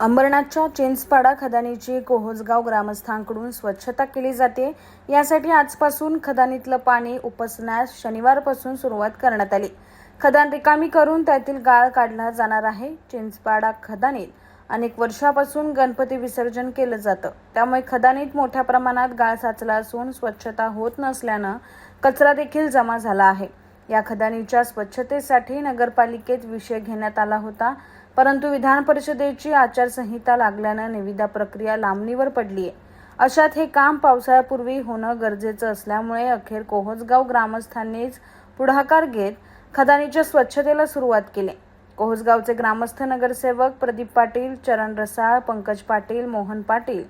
अंबरनाथच्या चिंचपाडा खदानीची कोहोजगाव ग्रामस्थांकडून स्वच्छता केली जाते। यासाठी आजपासून खदानीतलं पाणी उपसण्यास शनिवारपासून सुरुवात करण्यात आली। खदान रिकामी करून त्यातील गाळ काढला जाणार आहे। चिंचपाडा खदानीत अनेक वर्षापासून गणपती विसर्जन केलं जातं, त्यामुळे खदानीत मोठ्या प्रमाणात गाळ साचला असून स्वच्छता होत नसल्यानं कचरा देखील जमा झाला आहे। या खदानीच्या स्वच्छतेसाठी नगरपालिकेत विषय घेण्यात आला होता, परंतु विधान परिषदेची आचारसंहिता लागल्यानं निविदा प्रक्रिया लांबणीवर पडली आहे। अशात हे काम पावसाळ्यापूर्वी होणं गरजेचं असल्यामुळे अखेर कोहोजगाव ग्रामस्थांनीच पुढाकार घेत खदानीच्या स्वच्छतेला सुरुवात केली। कोहोजगावचे ग्रामस्थ नगरसेवक प्रदीप पाटील, चरण रसाळ, पंकज पाटील, मोहन पाटील,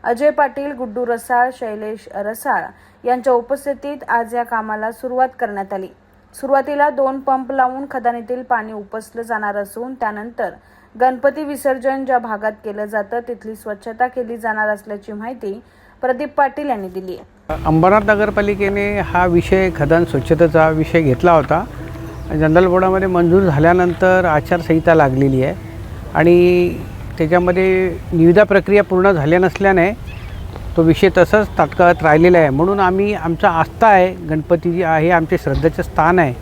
अजय पाटील, गुड्डू रसाळ, शैलेश रसाळ यांच्या उपस्थितीत आज या कामाला सुरुवात करण्यात आली। सुरुवातीला 2 पंप लावून खदानीतील पाणी उपसलं जाणार असून त्यानंतर गणपती विसर्जन ज्या भागात केलं जातं तिथली स्वच्छता केली जाणार असल्याची माहिती प्रदीप पाटील यांनी दिली आहे। अंबरनाथ नगरपालिकेने हा विषय खदान स्वच्छतेचा विषय घेतला होता। जनरल बोर्डामध्ये मंजूर झाल्यानंतर आचारसंहिता लागलेली आहे आणि त्याच्यामध्ये निविदा प्रक्रिया पूर्ण झाल्या नसल्याने तो विषय तसंच तात्काळात राहिलेला आहे। म्हणून आम्ही आमचा आस्था आहे, गणपती जी आहे आमचे श्रद्धेचं स्थान आहे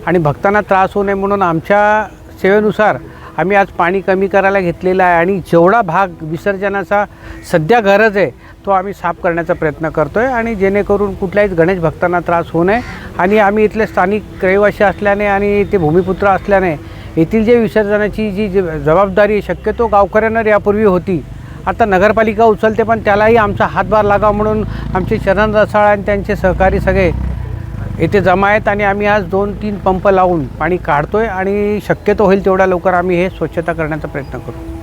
आणि भक्तांना त्रास होऊ नये म्हणून आमच्या सेवेनुसार आम्ही आज पाणी कमी करायला घेतलेलं आहे आणि जेवढा भाग विसर्जनाचा सध्या गरज आहे तो आम्ही साफ करण्याचा प्रयत्न करतो आहे आणि जेणेकरून कुठल्याही गणेश भक्तांना त्रास होऊ नये। आणि आम्ही इथले स्थानिक रहिवासी असल्याने आणि ते भूमिपुत्र असल्याने येथील जे विसर्जनाची जी जबाबदारी शक्यतो गावकऱ्यांवर यापूर्वी होती, आता नगरपालिका उचलते, पण त्यालाही आमचा हातभार लागावा म्हणून आमचे चरण रसाळ आणि त्यांचे सहकारी सगळे येथे जमा आहेत आणि आम्ही आज 2-3 पंप लावून पाणी काढतोय आणि शक्यतो होईल तेवढ्या लवकर आम्ही हे स्वच्छता करण्याचा प्रयत्न करू।